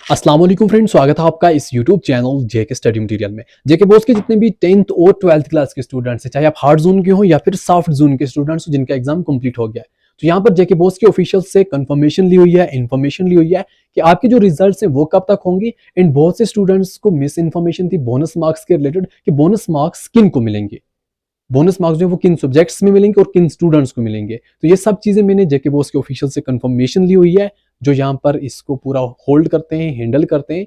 अस्सलाम वालेकुम फ्रेंड्स, स्वागत है आपका इस यूट्यूब चैनल जेके स्टडी मटेरियल में। जेके बोस के जितने भी 10th और 12th क्लास के स्टूडेंट्स हैं, चाहे आप हार्ड जोन के हो या फिर सॉफ्ट जोन के स्टूडेंट्स हो जिनका एग्जाम कंप्लीट हो गया है, तो यहाँ पर जेके बोस के ऑफिशियल से कंफर्मेशन ली हुई है, इन्फॉर्मेशन ली हुई है कि आपके जो रिजल्ट्स हैं वो कब तक होंगे। एंड बहुत से स्टूडेंट्स को मिस इन्फॉर्मेशन थी बोनस मार्क्स के रिलेटेड कि बोनस मार्क्स किन को मिलेंगे, बोनस मार्क्स जो है वो किन सब्जेक्ट्स में मिलेंगे और किन स्टूडेंट्स को मिलेंगे। तो ये सब चीजें मैंने जेके बोस के ऑफिशियल से कंफर्मेशन ली हुई है, जो यहाँ पर इसको पूरा होल्ड करते हैं, हैंडल करते हैं,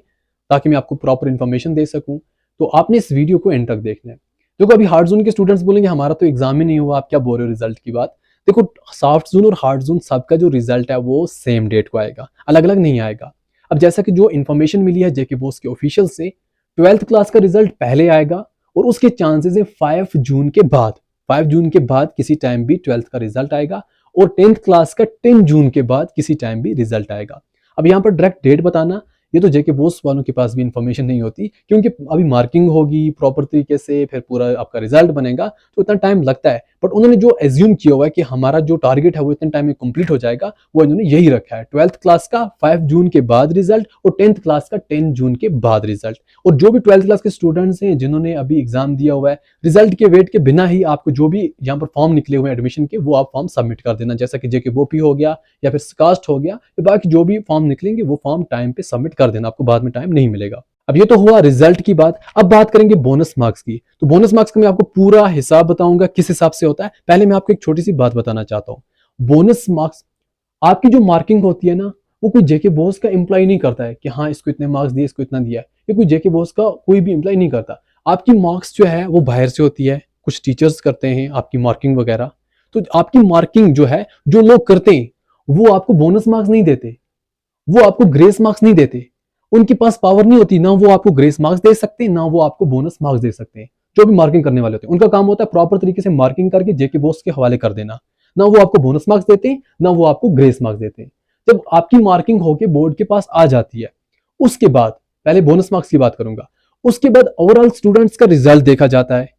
ताकि मैं आपको प्रॉपर इन्फॉर्मेशन दे सकूं। तो आपने इस वीडियो को एंड तक देखना है। देखो, अभी हार्ड जोन के स्टूडेंट्स बोलेंगे हमारा तो एग्जाम ही नहीं हुआ, आप क्या बोल रहे हो रिजल्ट की बात। देखो, सॉफ्ट जोन और हार्ड जोन सबका जो रिजल्ट है वो सेम डेट को आएगा, अलग अलग नहीं आएगा। अब जैसा कि जो इन्फॉर्मेशन मिली है जेके बोस के ऑफिशियल से, 12th क्लास का रिजल्ट पहले आएगा और उसके चांसेस है 5 जून के बाद। 5 जून के बाद किसी टाइम भी 12th का रिजल्ट आएगा और 10th क्लास का 10 जून के बाद किसी टाइम भी रिजल्ट आएगा। अब यहाँ पर डायरेक्ट डेट बताना, ये तो जेके बोस वालों के पास भी इंफॉर्मेशन नहीं होती, क्योंकि अभी मार्किंग होगी प्रॉपर तरीके से, फिर पूरा आपका रिजल्ट बनेगा, तो इतना टाइम लगता है। बट उन्होंने जो एज्यूम किया हुआ है कि हमारा जो टारगेट है वो इतने टाइम में कंप्लीट हो जाएगा, वो इन्होंने यही रखा है, 12th क्लास का 5 जून के बाद रिजल्ट और 10th क्लास का 10 जून के बाद रिजल्ट। और जो भी 12th क्लास के स्टूडेंट्स हैं जिन्होंने अभी एग्जाम दिया हुआ है, रिजल्ट के वेट के बिना ही आपको जो भी यहाँ पर फॉर्म निकले हुए हैं एडमिशन के, वो आप फॉर्म सबमिट कर देना, जैसा कि जेके बोपी हो गया या फिर स्कास्ट हो गया, या बाकी जो भी फॉर्म निकलेंगे वो फॉर्म टाइम पे सबमिट कर देना, आपको बाद में टाइम नहीं मिलेगा। अब ये तो हुआ रिजल्ट की बात। अब बात करेंगे बोनस मार्क्स की। तो बोनस मार्क्स का मैं आपको पूरा हिसाब बताऊंगा किस हिसाब से होता है। पहले मैं आपको एक छोटी सी बात बताना चाहता हूँ। बोनस मार्क्स, आपकी जो मार्किंग होती है ना, वो कोई जेके बोस का एम्प्लॉय नहीं करता है कि हाँ इसको इतने मार्क्स दिए, इसको इतना दिया है। ये कोई जेके बोस का कोई भी एम्प्लॉय नहीं करता। आपकी मार्क्स जो है वो बाहर से होती है, कुछ टीचर्स करते हैं आपकी मार्किंग वगैरह। तो आपकी मार्किंग जो है, जो लोग करते हैं, वो आपको बोनस मार्क्स नहीं देते, वो आपको ग्रेस मार्क्स नहीं देते। उनके पास पावर नहीं होती, ना वो आपको ग्रेस मार्क्स दे सकते हैं, ना वो आपको बोनस मार्क्स दे सकते हैं। जो भी मार्किंग करने वाले होते हैं, उनका काम होता है प्रॉपर तरीके से मार्किंग करके जेके बोस के हवाले कर देना। ना वो आपको बोनस मार्क्स देते हैं, ना वो आपको ग्रेस मार्क्स देते हैं। जब आपकी मार्किंग होके बोर्ड के पास आ जाती है, उसके बाद, पहले बोनस मार्क्स की बात करूंगा, उसके बाद ओवरऑल स्टूडेंट्स का रिजल्ट देखा जाता है।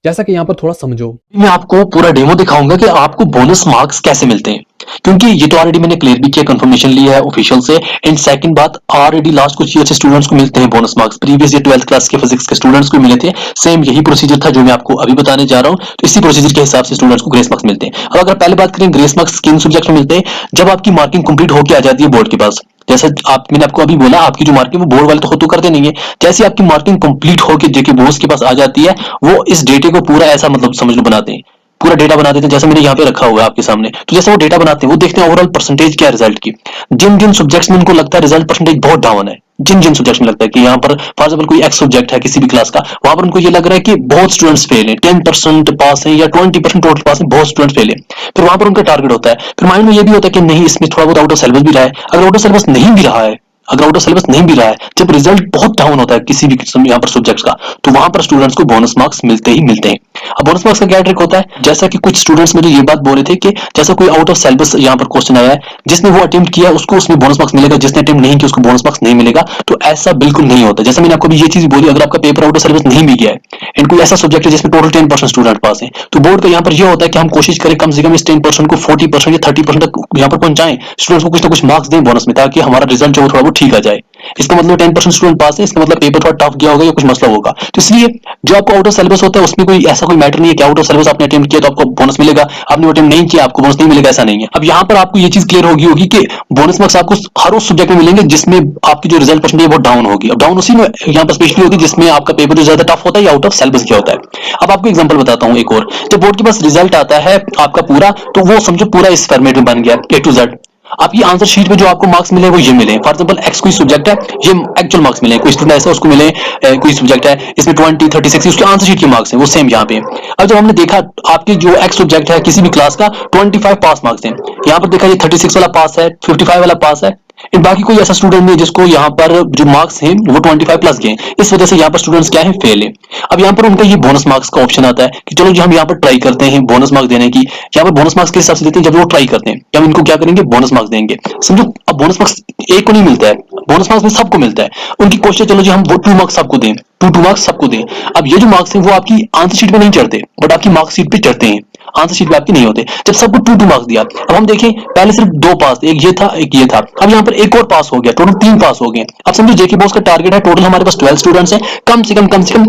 जैसा कि यहाँ पर थोड़ा समझो, मैं आपको पूरा डेमो दिखाऊंगा कि आपको बोनस मार्क्स कैसे मिलते हैं, क्योंकि ये तो ऑलरेडी मैंने क्लियर भी किया, कंफर्मेशन लिया है ऑफिशियल से। एंड सेकंड बात, ऑलरेडी लास्ट कुछ ईयर से स्टूडेंट्स को मिलते हैं bonus marks. Previous year 12th class के फिजिक्स के स्टूडेंट्स को मिले थे, सेम यही प्रोसीजर था जो मैं आपको अभी बताने जा रहा हूँ। तो इसी प्रोसीजर के हिसाब से स्टूडेंट्स को ग्रेस मार्क्स मिलते हैं। अब अगर पहले बात करें ग्रेस मार्क्स किन सब्जेक्ट में मिलते हैं, जब आपकी मार्किंग कंप्लीट होकर आ जाती है बोर्ड के पास। जैसे मैंने आपको अभी बोला, आपकी जो मार्किंग वो बोर्ड वाले तो खुद तो करते नहीं है। जैसे आपकी मार्किंग कंप्लीट होकर जेके बोस के पास आ जाती है, वो इस डेटे को पूरा ऐसा मतलब समझ लो बनाते हैं, पूरा डेटा बना देते हैं, जैसे मैंने यहाँ पे रखा हुआ है आपके सामने। तो जैसे वो डेटा बनाते हैं, वो देखते हैं ओवरऑल परसेंटेज क्या है रिजल्ट की। जिन जिन सब्जेक्ट्स में उनको लगता है रिजल्ट परसेंटेज बहुत डाउन है, जिन जिन सब्जेक्ट्स में लगता है कि यहाँ पर फॉर एग्जाम्पल कोई एक्स सब्जेक्ट है किसी भी क्लास का, वहां पर उनको ये लग रहा है कि बहुत स्टूडेंट्स फेल है, 10% पास है या 20% टोटल पास है, बहुत स्टूडेंट फेल है, फिर वहां पर उनका टारगेट होता है। फिर माइंड में ये भी होता है कि नहीं, इसमें थोड़ा बहुत आउट ऑफ सिलेबस भी रहा है। अगर आउट ऑफ सिलेबस नहीं भी रहा है, अगर आउट ऑफ सिलेबस नहीं भी रहा है, जब रिजल्ट बहुत डाउन होता है किसी भी यहाँ पर सब्जेक्ट्स का, तो वहां पर स्टूडेंट्स को बोनस मार्क्स मिलते ही मिलते हैं। अब बोनस मार्क्स का क्या ट्रिक होता है, जैसा कि कुछ स्टूडेंट्स मुझे ये बात बोल रहे थे कि जैसा कोई आउट ऑफ सिलेबस यहाँ पर क्वेश्चन आया है, जिसने वो अटेम्प्ट किया उसको उसमें बोनस मार्क्स मिलेगा, जिसने अटेम्प्ट नहीं किया उसको बोनस मार्क्स नहीं मिलेगा। तो ऐसा बिल्कुल नहीं होता। जैसे मैंने आपको भी ये चीज बोली, अगर आपका पेपर आउट ऑफ सिलेबस नहीं भी गया है एंड कोई ऐसा सब्जेक्ट है जिसमें टोटल 10% स्टूडेंट पास है, तो बोर्ड का यहाँ पर यह होता है कि हम कोशिश करें कम से कम इस 10% को 40% या 30% तक यहाँ पर पहुंचाएं, स्टूडेंट्स को कुछ ना कुछ मार्क्स दें बोनस में, ताकि हमारा रिजल्ट जो थोड़ा वो ठीक आ जाए। इसका मतलब 10% स्टूडेंट पास है, इसका मतलब पेपर थोड़ा टफ गया होगा या कुछ मसला होगा। तो इसलिए जो आपको आउट ऑफ सिलेबस होता है उसमें कोई ऐसा कोई मैटर नहीं है कि आउट ऑफ सिलेबस आपने अटेम्प्ट किया तो आपको बोनस मिलेगा, आपने अटेम्प्ट नहीं किया आपको बोनस नहीं मिलेगा, ऐसा नहीं है। अब यहाँ पर आपको ये चीज क्लियर होगी कि बोनस मार्क्स आपको हर उस सब्जेक्ट में मिलेंगे जिसमें आपकी जो रिजल्ट परसेंटेज वो डाउन होगी। अब डाउन उसी में यहाँ पर स्पेशली होगी जिसमें आपका पेपर जो ज्यादा टफ होता है या आउट ऑफ सिलेबस क्या होता है। अब आपको एग्जांपल बताता हूँ एक और। जब बोर्ड के पास रिजल्ट आता है आपका पूरा, तो वो समझो पूरा इस फॉर्मेट में बन गया A to Z। आपकी आंसर शीट में जो आपको मार्क्स मिले वो ये मिले। फॉर एग्जांपल एक्स कोई सब्जेक्ट है, ये एक्चुअल मार्क्स मिले। कोई स्टूडेंट ऐसा उसको मिले, कोई सब्जेक्ट है इसमें 20, 30, 60 उसके आंसर शीट के मार्क्स हैं, वो सेम यहाँ पे। अब जब हमने देखा आपके जो एक्स सब्जेक्ट है किसी भी क्लास का 25 पास मार्क्स हैं, यहाँ पर देखा ये 36 वाला पास है, 55 वाला पास है, इन बाकी कोई ऐसा स्टूडेंट नहीं जिसको यहाँ पर जो मार्क्स हैं वो 25 प्लस गए। इस वजह से यहाँ पर स्टूडेंट्स क्या है, फेल है। अब यहाँ पर उनका ये बोनस मार्क्स का ऑप्शन आता है कि चलो जी हम यहाँ पर ट्राई करते हैं बोनस मार्क्स देने की। यहाँ पर बोनस मार्क्स किस हिसाब से देते हैं, जब वो ट्राई करते हैं कि हम इनको क्या करेंगे, बोनस मार्क्स देंगे। समझो, अब बोनस मार्क्स एक को नहीं मिलता है, बोनस मार्क्स में सबको मिलता है। उनकी कोशिश चलो जी हम वो 2 मार्क्स सबको दें, 2 मार्क्स सबको दें। अब ये जो मार्क्स हैं वो आपकी आंसर शीट में नहीं चढ़ते, बट आपकी मार्क्स शीट पे चढ़ते हैं। आंसर शीट पे आपके नहीं होते। जब सबको 2-2 मार्क्स दिया, अब हम देखें पहले सिर्फ 2 पास थे, एक ये था एक ये था, अब यहाँ पर एक और पास हो गया, टोटल 3 पास हो गए। अब समझो जेके बॉस का टारगेट है टोटल हमारे पास 12 स्टूडेंट्स हैं, कम से कम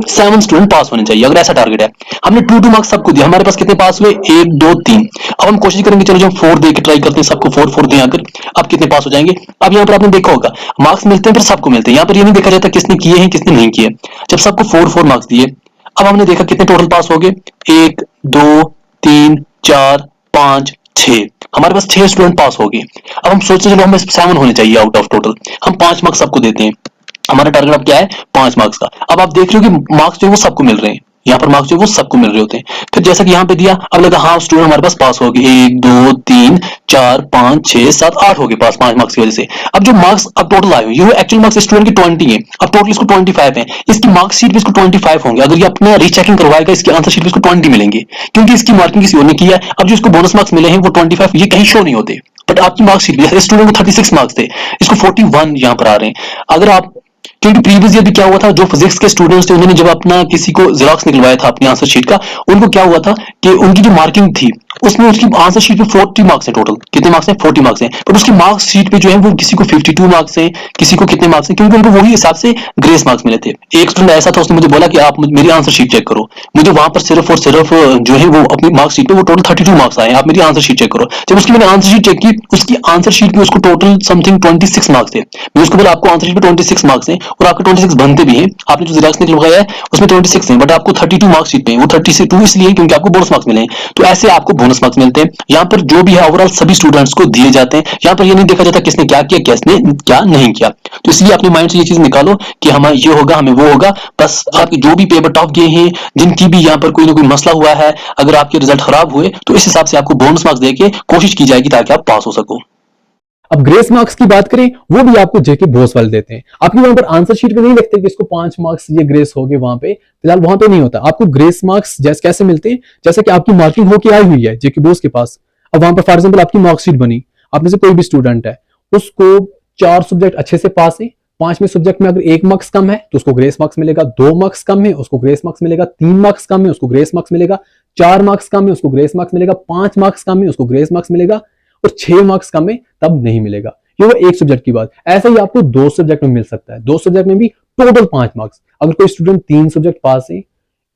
7 स्टूडेंट पास होने चाहिए, अगर ऐसा टारगेट है। हमने 2-2 मार्क्स सबको दिया, हमारे पास कितने पास हुए 1 2 3। अब हम कोशिश करेंगे चलो जो 4 दे के ट्राई करते हैं, सबको 4 दे आकर अब कितने पास हो जाएंगे। अब यहाँ पर आपने देखा होगा मार्क्स मिलते हैं फिर सबको मिलते हैं, यहाँ पर ये नहीं देखा जाता किसने किए हैं किसने नहीं किए। जब सबको 4 मार्क्स दिए, अब हमने देखा कितने टोटल पास हो गए, 1 2 3 4 5 6, हमारे पास 6 स्टूडेंट पास हो गए। अब हम सोचते चलो हमें 7 होने चाहिए आउट ऑफ टोटल, हम 5 मार्क्स सबको देते हैं। हमारा टारगेट अब क्या है 5 मार्क्स का। अब आप देख रहे हो कि मार्क्स जो है वो सबको मिल रहे हैं, यहाँ पर मार्क्स जो वो सबको मिल रहे होते हैं। फिर जैसा कि यहाँ पे दिया, अब लगा हाँ स्टूडेंट हमारे पास पास हो गए, 1 2 3 4 5 6 7 8 हो गए पास 5 मार्क्स की वजह से। अब जो मार्क्स अब टोटल आए ये एक्चुअल मार्क्स स्टूडेंट की 20 है, अब टोटल इसको 25 है, इसकी मार्कशीट भी इसको 25 होंगे। अगर ये अपना रीचेकिंग करवाएगा इसकी आंसर शीट में इसको 20 मिलेंगे, क्योंकि इसकी मार्किंग किसी और ने की है। अब जो इसको बोनस मार्क्स मिले हैं वो 25 ये कहीं शो नहीं होते, बट आपकी मार्कशीट में स्टूडेंट को 36 मार्क्स थे, इसको 41 यहाँ पर आ रहे हैं। अगर आप क्योंकि प्रीवियस ईयर भी क्या हुआ था, जो फिजिक्स के स्टूडेंट्स थे उन्होंने जब अपना किसी को जेरॉक्स निकलवाया था अपनी आंसर शीट का, उनको क्या हुआ था कि उनकी जो मार्किंग थी उसमें उसकी आंसर शीट पे 40 मार्क्स है टोटल, कितने मार्क्स हैं 40 मार्क्स हैं, बट उसकी मार्क्स शीट पे जो है वो किसी को 52 मार्क्स हैं, किसी को कितने मार्क्स हैं, क्योंकि उनको वही हिसाब से ग्रेस मार्क्स मिले थे। एक स्टूडेंट ऐसा था उसने मुझे बोला कि आप मेरी आंसर शीट चेक करो, मुझे वहां पर सिर्फ और सिर्फ जो है वो अपनी मार्क्स शीट पे वो टोटल 32 मार्क्स आए, आप मेरी आंसर शीट चेक करो। जब उसकी मैंने आंसर शीट चेक की, उसकी आंसर शीट पे उसको टोटल समथिंग 26 मार्क्स थे। मैं उसको बोला आपको आंसर शीट पे 26 मार्क्स हैं और आपके 26 बनते भी हैं, आपने जो जेरॉक्स निकलवाया है उसमें 26 हैं, बट आपको 32 मार्क्स शीट पे हैं, वो 32 इसलिए क्योंकि आपको बोनस मार्क्स मिले हैं। तो ऐसे आपको बोनस मार्क्स मिलते हैं। यहाँ पर जो भी है ओवरऑल सभी स्टूडेंट्स को दिए जाते हैं, यहाँ पर ये नहीं देखा जाता किसने क्या किया किसने क्या नहीं किया। तो इसलिए अपने माइंड से ये चीज निकालो कि हमें ये होगा हमें वो होगा, बस आपके जो भी पेपर टॉप गए हैं, जिनकी भी यहाँ पर कोई ना कोई मसला हुआ है, अगर आपके रिजल्ट खराब हुए तो इस हिसाब से आपको बोनस मार्क्स देके कोशिश की जाएगी ताकि आप पास हो सको। अब ग्रेस मार्क्स की बात करें, वो भी आपको जेके बोस वाले देते हैं। आपकी वहां पर आंसर शीट पे नहीं लिखते कि इसको 5 मार्क्स ये ग्रेस हो गए, वहां पे फिलहाल वहां पे नहीं होता। आपको ग्रेस मार्क्स जैसे कैसे मिलते हैं, जैसे कि आपकी मार्किंग होके आई हुई है जेके बोस के पास। अब वहां पर फॉर एग्जाम्पल आपकी मार्कशीट बनी, आप में से कोई भी स्टूडेंट है, उसको 4 सब्जेक्ट अच्छे से पास है, 5वें सब्जेक्ट में अगर 1 मार्क्स कम है तो उसको ग्रेस मार्क्स मिलेगा, 2 मार्क्स कम है उसको ग्रेस मार्क्स मिलेगा, 3 मार्क्स कम है उसको ग्रेस मार्क्स मिलेगा, 4 मार्क्स कम है उसको ग्रेस मार्क्स मिलेगा, 5 मार्क्स कम है उसको ग्रेस मार्क्स मिलेगा, और 6 मार्क्स कम है तब नहीं मिलेगा। ये वो एक सब्जेक्ट की बात। ऐसा ही आपको 2 सब्जेक्ट में मिल सकता है, 2 सब्जेक्ट में भी टोटल 5 मार्क्स। अगर कोई स्टूडेंट 3 सब्जेक्ट पास है,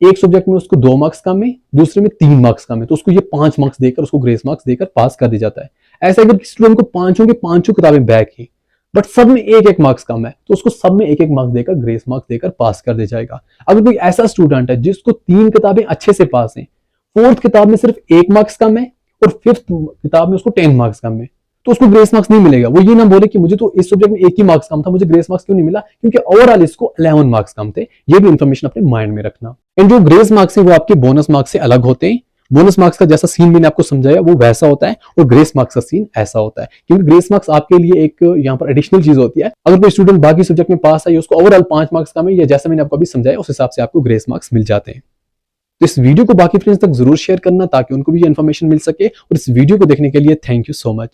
एक सब्जेक्ट में उसको 2 मार्क्स कम है, दूसरे में 3 मार्क्स कम है, तो उसको ये 5 मार्क्स देकर उसको ग्रेस मार्क्स देकर पास कर दिया जाता है। ऐसा अगर स्टूडेंट को पांचों के पांचों किताबें बैक है बट सब में 1-1 मार्क्स कम है, तो उसको सब में 1-1 मार्क्स देकर ग्रेस मार्क्स देकर पास कर दिया जाएगा। अगर कोई ऐसा स्टूडेंट है जिसको 3 किताबें अच्छे से पास है, 4th किताब में सिर्फ 1 मार्क्स कम है और 5th किताब में उसको 10 मार्क्स कम है, तो उसको ग्रेस मार्क्स नहीं मिलेगा। वो ये ना बोले कि मुझे तो इस सब्जेक्ट में 1 ही मार्क्स कम था, मुझे ग्रेस मार्क्स क्यों नहीं मिला, क्योंकि ओवरऑल इसको 11 मार्क्स कम थे। ये भी इंफॉर्मेशन अपने माइंड में रखना। एंड जो ग्रेस मार्क्स है वो आपके बोनस मार्क्स से अलग होते हैं। बोनस मार्क्स का जैसा सीन मैंने आपको समझाया वो वैसा होता है, और ग्रेस मार्क्स का सीन ऐसा होता है, क्योंकि ग्रेस मार्क्स आपके लिए एक यहाँ पर एडिशनल चीज होती है। अगर कोई स्टूडेंट बाकी सब्जेक्ट में पास है, उसको ओवरऑल 5 मार्क्स कम है, या जैसा मैंने आपको अभी समझाया उस हिसाब से आपको ग्रेस मार्क्स मिल जाते हैं। तो इस वीडियो को बाकी फ्रेंड्स तक जरूर शेयर करना ताकि उनको भी ये इन्फॉर्मेशन मिल सके, और इस वीडियो को देखने के लिए थैंक यू सो मच।